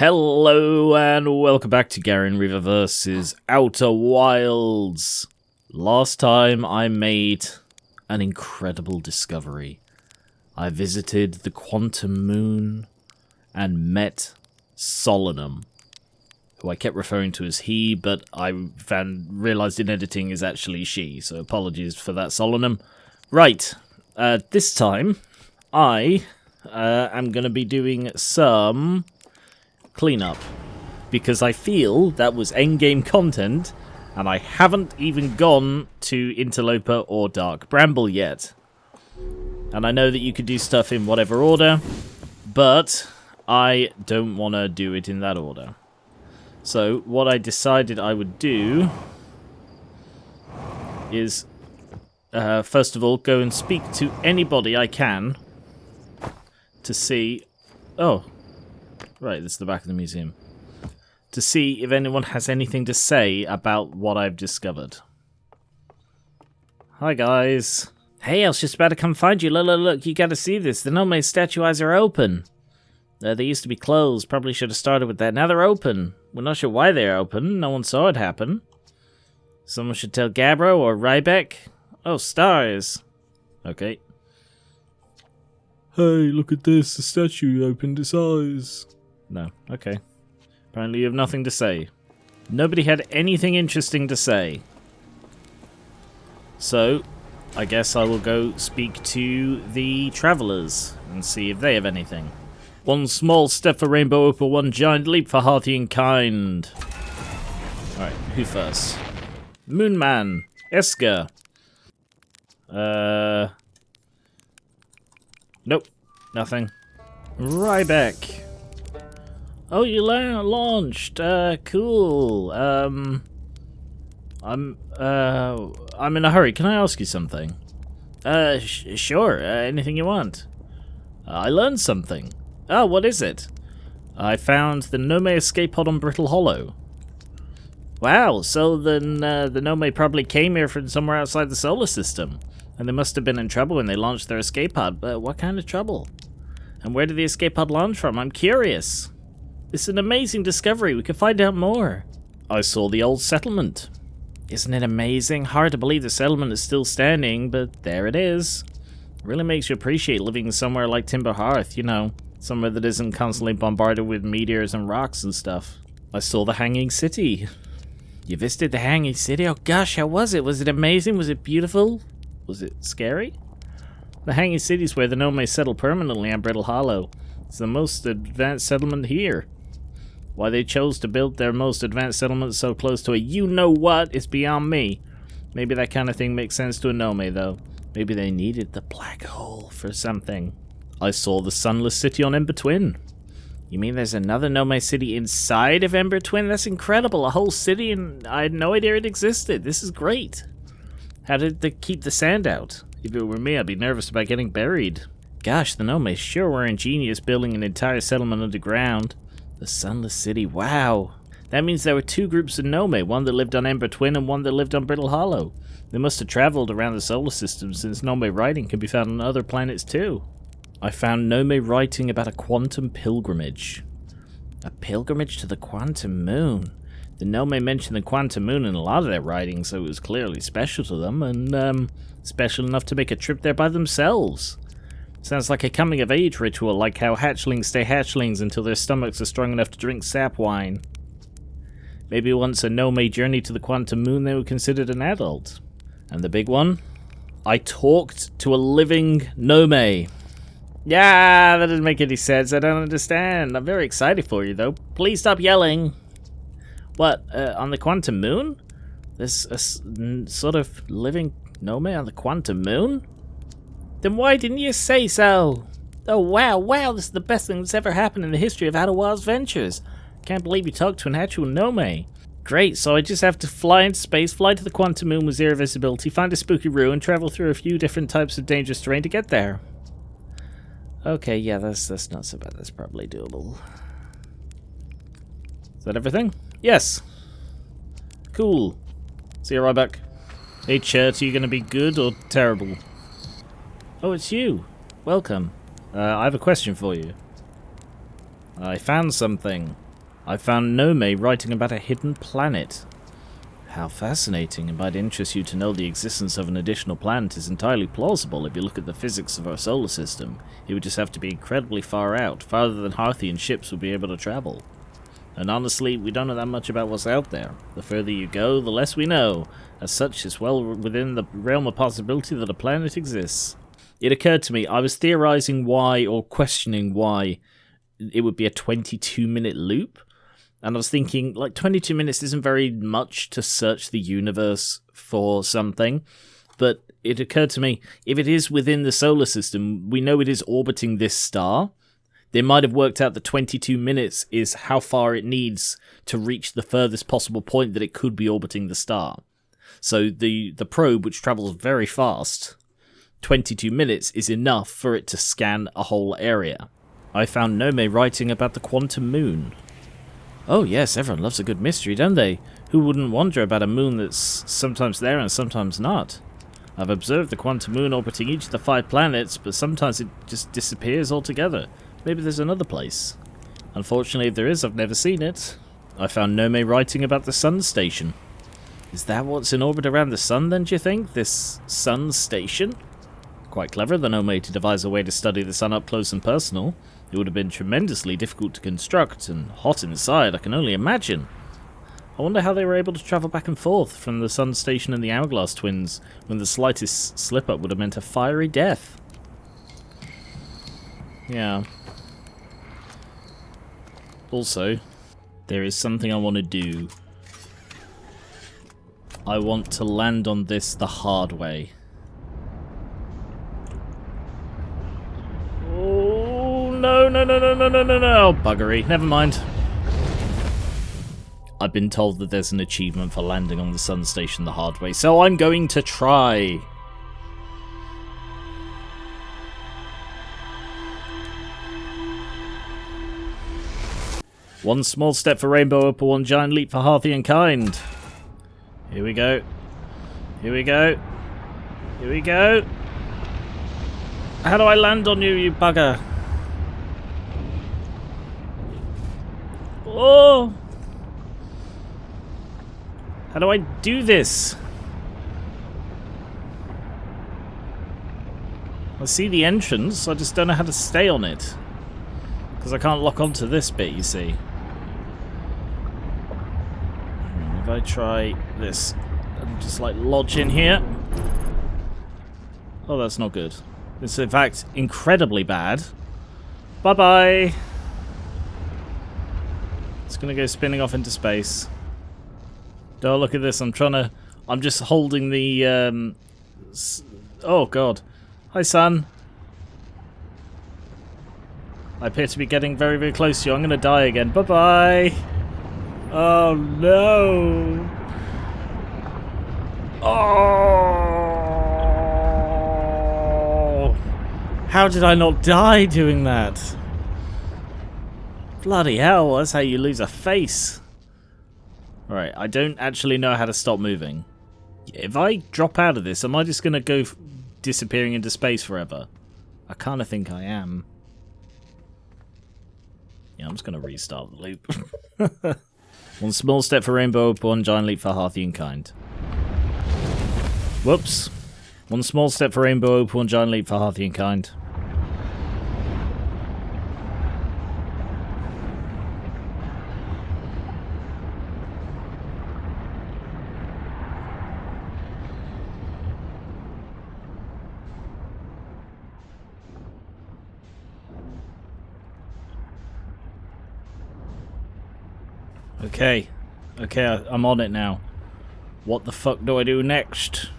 Hello and welcome back to Garen River vs. Outer Wilds. Last time I made an incredible discovery. I visited the Quantum Moon and met Solanum, who I kept referring to as he, but I realized in editing is actually she, so apologies for that, Solanum. Right, this time I am going to be doing some cleanup, because I feel that was endgame content, and I haven't even gone to Interloper or Dark Bramble yet. And I know that you could do stuff in whatever order, but I don't want to do it in that order. So what I decided I would do is, first of all, go and speak to anybody I can to see... Oh, right, this is the back of the museum. To see if anyone has anything to say about what I've discovered. Hi, guys. Hey, I was just about to come find you. Look, you gotta see this. The Nome statue eyes are open. They used to be closed. Probably should have started with that. Now they're open. We're not sure why they're open. No one saw it happen. Someone should tell Gabbro or Rybeck. Oh, stars. Okay. Hey, look at this. The statue opened its eyes. No. Okay. Apparently you have nothing to say. Nobody had anything interesting to say. So, I guess I will go speak to the travelers and see if they have anything. One small step for Rainbow Opal, one giant leap for Hearthian kind. Alright, who first? Moonman. Esker. Nope. Nothing. Rybeck. Oh, you launched. Cool. I'm in a hurry. Can I ask you something? Sure. Anything you want. I learned something. Oh, what is it? I found the Nome escape pod on Brittle Hollow. Wow, so then the Nome probably came here from somewhere outside the solar system. And they must have been in trouble when they launched their escape pod. But what kind of trouble? And where did the escape pod launch from? I'm curious. It's an amazing discovery. We could find out more. I saw the old settlement. Isn't it amazing? Hard to believe the settlement is still standing, but there it is. It really makes you appreciate living somewhere like Timber Hearth, you know. Somewhere that isn't constantly bombarded with meteors and rocks and stuff. I saw the Hanging City. You visited the Hanging City? Oh gosh, how was it? Was it amazing? Was it beautiful? Was it scary? The Hanging City is where the Nome settle permanently on Brittle Hollow. It's the most advanced settlement here. Why they chose to build their most advanced settlement so close to a you-know-what is beyond me. Maybe that kind of thing makes sense to a Nome, though. Maybe they needed the black hole for something. I saw the Sunless City on Ember Twin. You mean there's another Nome City inside of Ember Twin? That's incredible. A whole city, and I had no idea it existed. This is great. How did they keep the sand out? If it were me, I'd be nervous about getting buried. Gosh, the Nome sure were ingenious building an entire settlement underground. The Sunless City, wow. That means there were two groups of Nome, one that lived on Ember Twin and one that lived on Brittle Hollow. They must have traveled around the solar system, since Nome writing can be found on other planets too. I found Nome writing about a quantum pilgrimage. A pilgrimage to the Quantum Moon. The Nome mentioned the Quantum Moon in a lot of their writings, so it was clearly special to them, and special enough to make a trip there by themselves. Sounds like a coming-of-age ritual, like how hatchlings stay hatchlings until their stomachs are strong enough to drink sap wine. Maybe once a Nome journeyed to the Quantum Moon, they were considered an adult. And the big one? I talked to a living Nome. Yeah, that doesn't make any sense. I don't understand. I'm very excited for you, though. Please stop yelling. What, on the Quantum Moon? There's a sort of living Nome on the Quantum Moon? Then why didn't you say so? Oh, wow, this is the best thing that's ever happened in the history of Outer Wilds Ventures. Can't believe you talked to an actual Nome. Great, so I just have to fly into space, fly to the Quantum Moon with zero visibility, find a spooky ruin, travel through a few different types of dangerous terrain to get there. Okay, yeah, that's not so bad. That's probably doable. Is that everything? Yes. Cool. See you right back. Hey, Chert, are you going to be good or terrible? Oh, it's you. Welcome. I have a question for you. I found something. I found Nome writing about a hidden planet. How fascinating. It might interest you to know the existence of an additional planet is entirely plausible if you look at the physics of our solar system. It would just have to be incredibly far out, farther than Harthian ships would be able to travel. And honestly, we don't know that much about what's out there. The further you go, the less we know. As such, it's well within the realm of possibility that a planet exists. It occurred to me, I was theorizing why, or questioning why, it would be a 22-minute loop. And I was thinking, like, 22 minutes isn't very much to search the universe for something. But it occurred to me, if it is within the solar system, we know it is orbiting this star. They might have worked out that 22 minutes is how far it needs to reach the furthest possible point that it could be orbiting the star. So the probe, which travels very fast, 22 minutes is enough for it to scan a whole area. I found Nome writing about the quantum moon. Oh yes, everyone loves a good mystery, don't they? Who wouldn't wonder about a moon that's sometimes there and sometimes not? I've observed the quantum moon orbiting each of the 5 planets, but sometimes it just disappears altogether. Maybe there's another place. Unfortunately, if there is, I've never seen it. I found Nome writing about the sun station. Is that what's in orbit around the sun then, do you think? This sun station? Quite clever of the Nome to devise a way to study the sun up close and personal. It would have been tremendously difficult to construct, and hot inside, I can only imagine. I wonder how they were able to travel back and forth from the sun station and the Hourglass twins, when the slightest slip-up would have meant a fiery death. Yeah. Also, there is something I want to do. I want to land on this the hard way. Oh, no, no, no, no, no, no, no, no. Oh, buggery. Never mind. I've been told that there's an achievement for landing on the sun station the hard way, so I'm going to try. One small step for Rainbow Opal, one giant leap for Harthian kind. Here we go. Here we go. Here we go. How do I land on you, you bugger? Oh! How do I do this? I see the entrance, I just don't know how to stay on it. Because I can't lock onto this bit, you see. If I try this and just like lodge in here. Oh, that's not good. It's in fact incredibly bad. Bye-bye. It's gonna go spinning off into space. Oh, look at this. I'm just holding the oh god. Hi, son. I appear to be getting very, very close to you. I'm gonna die again. Bye-bye. Oh no. Oh. How did I not die doing that? Bloody hell, that's how you lose a face. Right, I don't actually know how to stop moving. If I drop out of this, am I just going to go disappearing into space forever? I kind of think I am. Yeah, I'm just going to restart the loop. One small step for Rainbow, one giant leap for Harthian kind. Whoops. One small step for Rainbow, one giant leap for Harthian kind. Okay. Okay, I'm on it now. What the fuck do I do next?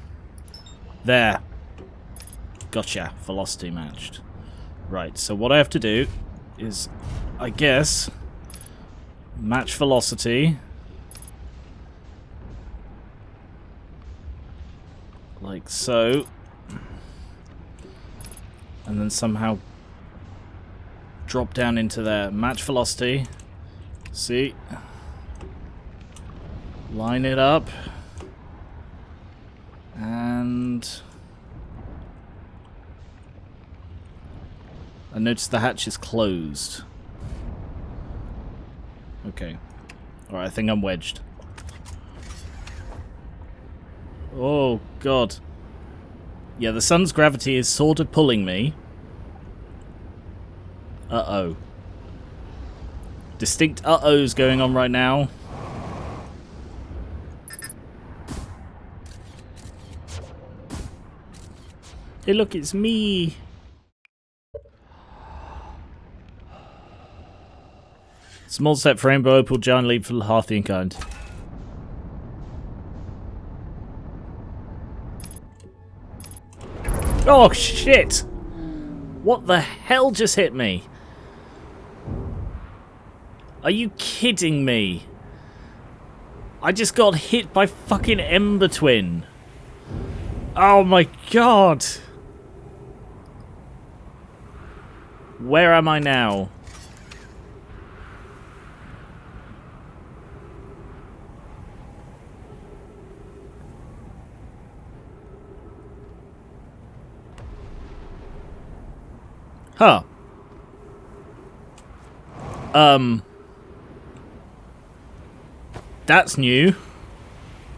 There. Gotcha. Velocity matched. Right, so what I have to do is, I guess, match velocity. Like so. And then somehow drop down into there. Match velocity. See? Line it up. And I notice the hatch is closed. Okay. Alright, I think I'm wedged. Oh, God. Yeah, the sun's gravity is sort of pulling me. Uh-oh. Distinct uh-ohs going on right now. Hey, look, it's me. Small step for rainbow, opal, giant leap for the Hearthian kind. Oh, shit! What the hell just hit me? Are you kidding me? I just got hit by fucking Ember Twin. Oh my god! Where am I now? Huh. That's new.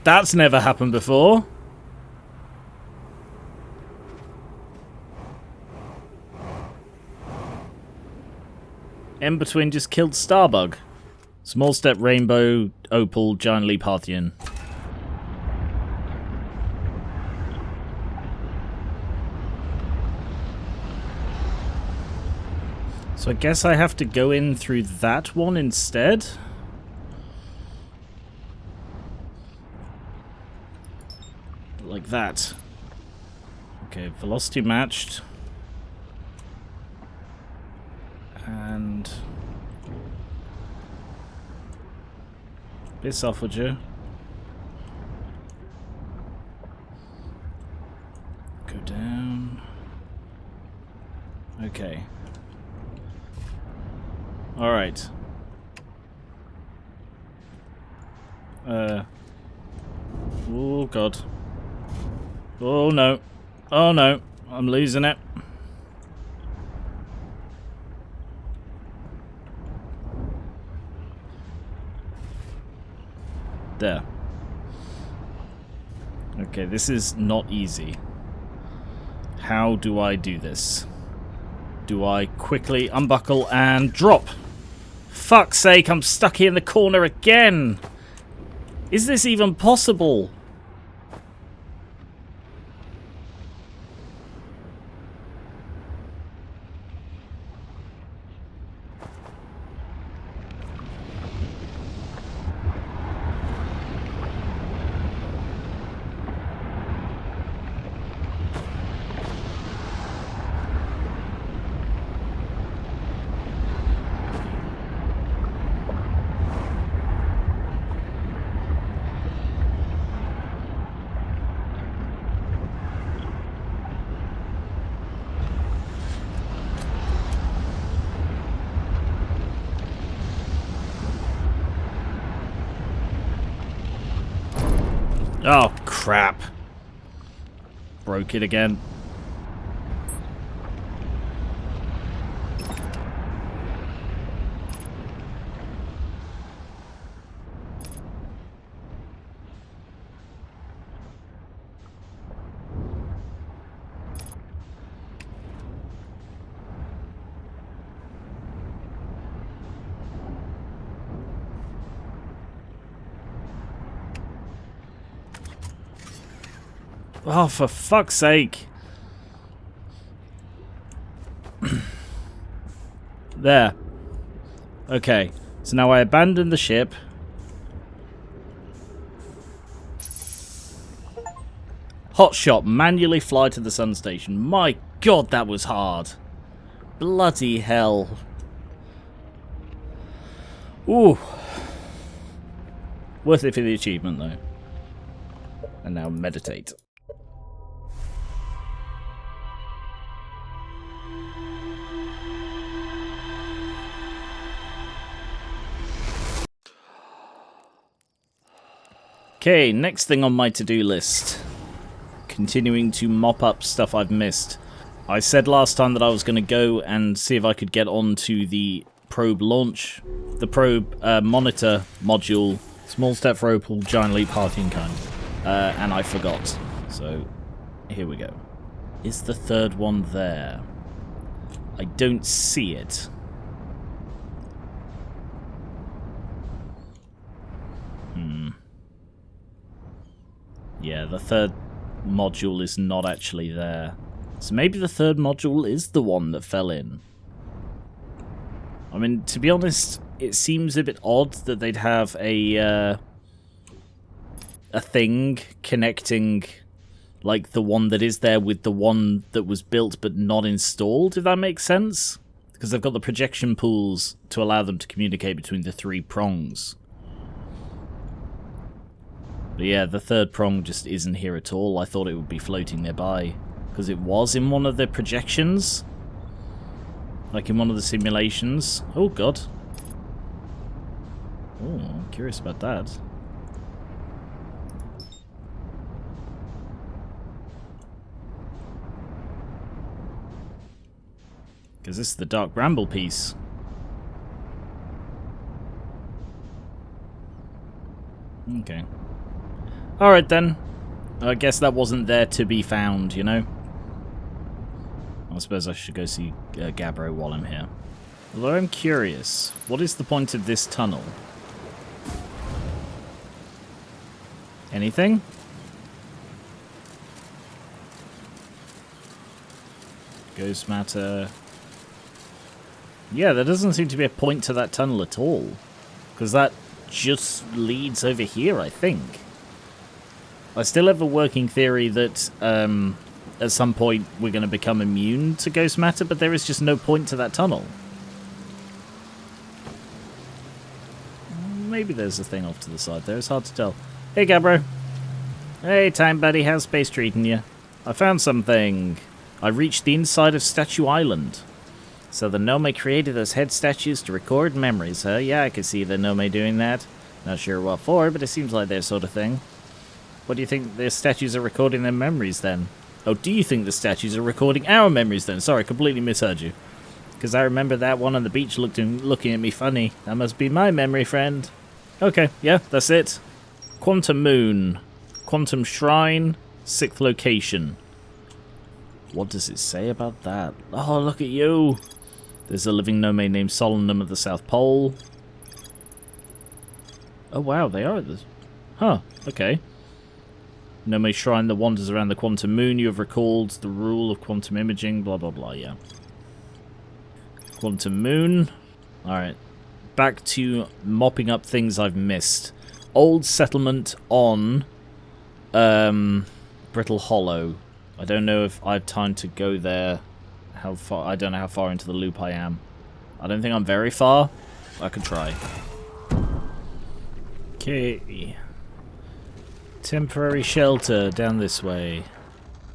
That's never happened before. Ember Twin just killed Starbug. Small step, rainbow, opal, giant leap, Hearthian. So I guess I have to go in through that one instead. Like that. Okay, velocity matched. And... Piss off, would you? Go down. Okay. Alright. Oh god. Oh no. Oh no. I'm losing it. There. Okay, this is not easy. How do I do this? Do I quickly unbuckle and drop? Fuck's sake, I'm stuck here in the corner again! Is this even possible? Oh, crap. Broke it again. Oh, for fuck's sake. There. Okay. So now I abandon the ship. Hotshot. Manually fly to the sun station. My god, that was hard. Bloody hell. Ooh. Worth it for the achievement, though. And now meditate. Okay, next thing on my to-do list. Continuing to mop up stuff I've missed. I said last time that I was going to go and see if I could get onto the probe launch, the probe monitor module, small step for Opal, giant leap, hearty in kind. And I forgot. So, here we go. Is the third one there? I don't see it. Yeah, the third module is not actually there. So maybe the third module is the one that fell in. I mean, to be honest, it seems a bit odd that they'd have a thing connecting, like, the one that is there with the one that was built but not installed, if that makes sense. Because they've got the projection pools to allow them to communicate between the three prongs. But yeah, the third prong just isn't here at all. I thought it would be floating nearby. Because it was in one of the projections. Like in one of the simulations. Oh, God. Oh, I'm curious about that. Because this is the Dark Bramble piece. Okay. Alright then. I guess that wasn't there to be found, you know? I suppose I should go see Gabbro while I'm here. Although I'm curious, what is the point of this tunnel? Anything? Ghost matter. Yeah, there doesn't seem to be a point to that tunnel at all. Because that just leads over here, I think. I still have a working theory that at some point we're going to become immune to ghost matter, but there is just no point to that tunnel. Maybe there's a thing off to the side there, it's hard to tell. Hey, Gabbro. Hey, time buddy, how's space treating you? I found something. I reached the inside of Statue Island. So the Nome created those head statues to record memories, huh? Yeah, I can see the Nome doing that. Not sure what for, but it seems like their sort of thing. What do you think the statues are recording their memories then? Oh, do you think the statues are recording our memories then? Sorry, completely misheard you. Because I remember that one on the beach looking at me funny. That must be my memory, friend. Okay, yeah, that's it. Quantum Moon. Quantum Shrine. 6th location. What does it say about that? Oh, look at you. There's a living Nome named Solemnum at the South Pole. Oh, wow, they are at this. Huh, okay. Nome Shrine that wanders around the Quantum Moon. You have recalled the rule of quantum imaging. Blah, blah, blah, yeah. Quantum Moon. Alright. Back to mopping up things I've missed. Old settlement on Brittle Hollow. I don't know if I have time to go there. How far? I don't know how far into the loop I am. I don't think I'm very far. I could try. Okay. Temporary shelter down this way.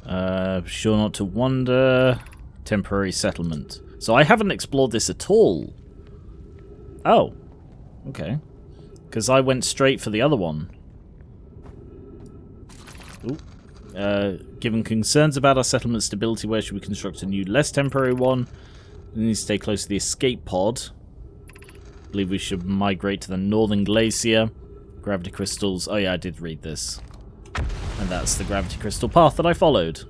Sure not to wander. Temporary settlement. So I haven't explored this at all. Oh. Okay. Because I went straight for the other one. Ooh. Given concerns about our settlement stability, where should we construct a new, less temporary one? We need to stay close to the escape pod. I believe we should migrate to the northern glacier. Gravity crystals. Oh yeah, I did read this. And that's the gravity crystal path that I followed.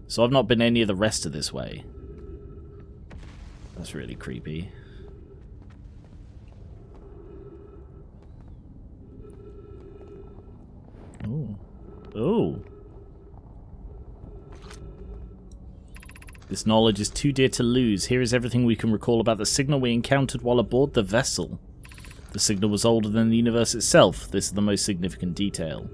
So I've not been any of the rest of this way. That's really creepy. Oh. Oh. This knowledge is too dear to lose. Here is everything we can recall about the signal we encountered while aboard the vessel. The signal was older than the universe itself. This is the most significant detail.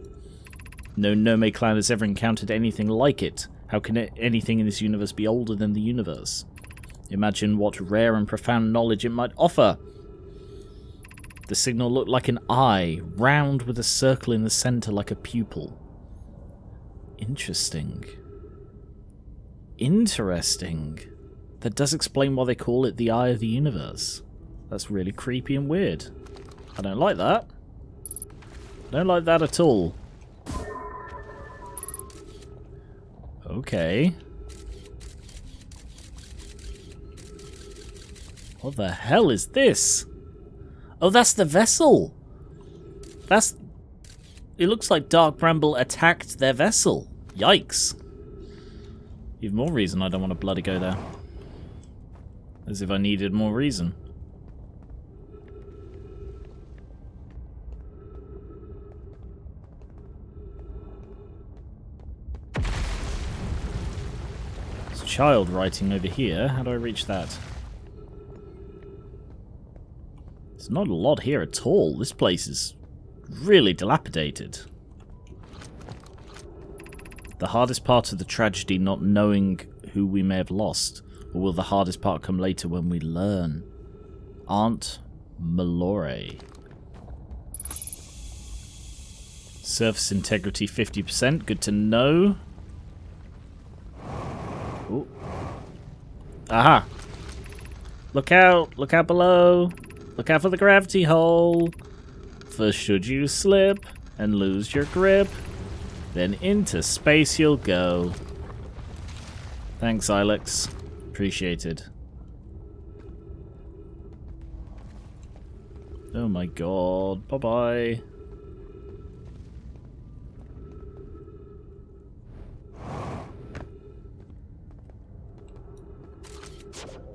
No Nome clan has ever encountered anything like it. How can anything in this universe be older than the universe? Imagine what rare and profound knowledge it might offer. The signal looked like an eye, round with a circle in the center like a pupil. Interesting. Interesting. That does explain why they call it the Eye of the Universe. That's really creepy and weird. I don't like that. I don't like that at all. Okay. What the hell is this? Oh, that's the vessel. That's... It looks like Dark Bramble attacked their vessel. Yikes. Even more reason I don't want to bloody go there. As if I needed more reason. There's a child writing over here. How do I reach that? There's not a lot here at all. This place is really dilapidated. The hardest part of the tragedy, not knowing who we may have lost. Or will the hardest part come later when we learn? Aunt Mallory. Surface integrity 50%. Good to know. Ooh. Aha! Look out! Look out below! Look out for the gravity hole! For should you slip and lose your grip, then into space you'll go. Thanks, Ilex. Appreciated. Oh my god. Bye-bye.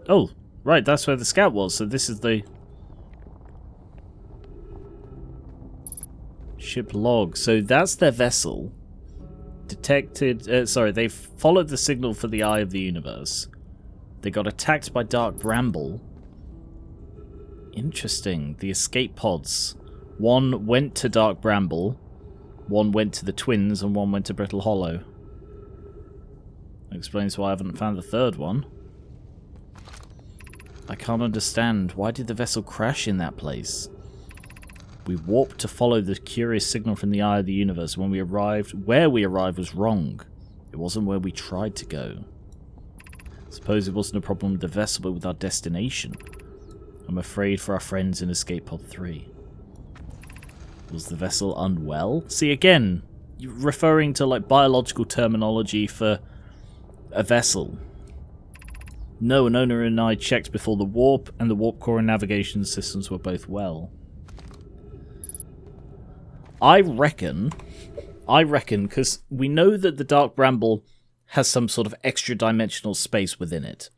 Oh, right, that's where the scout was, so this is the... ship log. So that's their vessel. Detected... they followed the signal for the Eye of the Universe. They got attacked by Dark Bramble. Interesting. The escape pods. One went to Dark Bramble, one went to the Twins, and one went to Brittle Hollow. That explains why I haven't found the third one. I can't understand. Why did the vessel crash in that place? We warped to follow the curious signal from the Eye of the Universe. When we arrived, where we arrived was wrong. It wasn't where we tried to go. Suppose it wasn't a problem with the vessel, but with our destination. I'm afraid for our friends in Escape Pod 3. Was the vessel unwell? See, again, you're referring to like biological terminology for a vessel. No, Nona and I checked before the warp, and the warp core and navigation systems were both well. I reckon, because we know that the Dark Bramble has some sort of extra-dimensional space within it.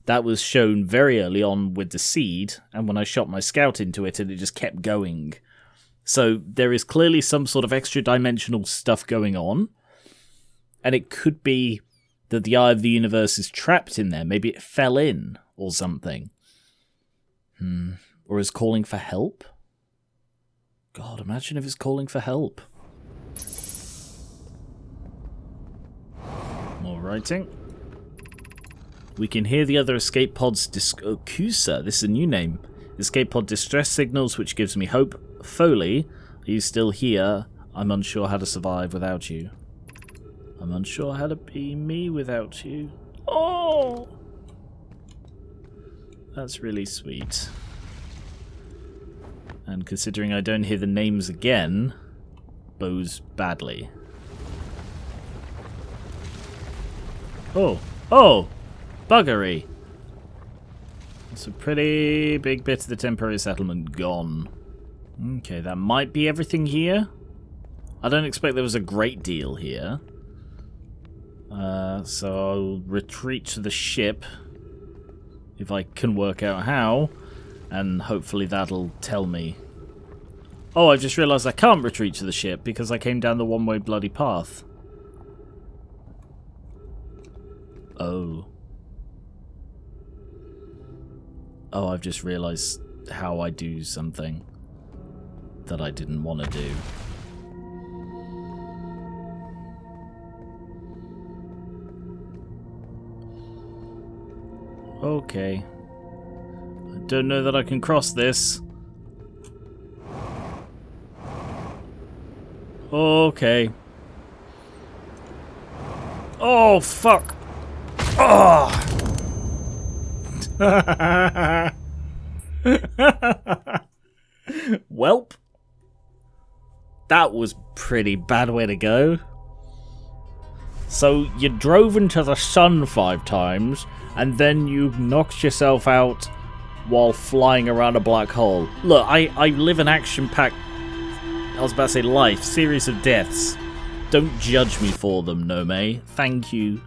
That was shown very early on with the seed, and when I shot my scout into it, and it just kept going. So there is clearly some sort of extra-dimensional stuff going on, and it could be that the Eye of the Universe is trapped in there. Maybe it fell in, or something. Or is calling for help? God, imagine if it's calling for help. More writing. We can hear the other escape pods Kusa, this is a new name. Escape pod distress signals, which gives me hope. Foley, are you still here? I'm unsure how to survive without you. I'm unsure how to be me without you. Oh! That's really sweet. And considering I don't hear the names again, bows badly. Oh! Oh! Buggery! It's a pretty big bit of the temporary settlement gone. Okay, that might be everything here. I don't expect there was a great deal here. So I'll retreat to the ship, if I can work out how, and hopefully that'll tell me. Oh, I just realised I can't retreat to the ship because I came down the one-way bloody path. Oh. Oh, I've just realised how I do something that I didn't want to do. Okay. I don't know that I can cross this. Okay. Oh, fuck. Oh! Welp. That was pretty bad way to go. So you drove into the sun 5 times, and then you knocked yourself out while flying around a black hole. Look, I live an action-packed, I was about to say life, series of deaths. Don't judge me for them, Nome. Thank you.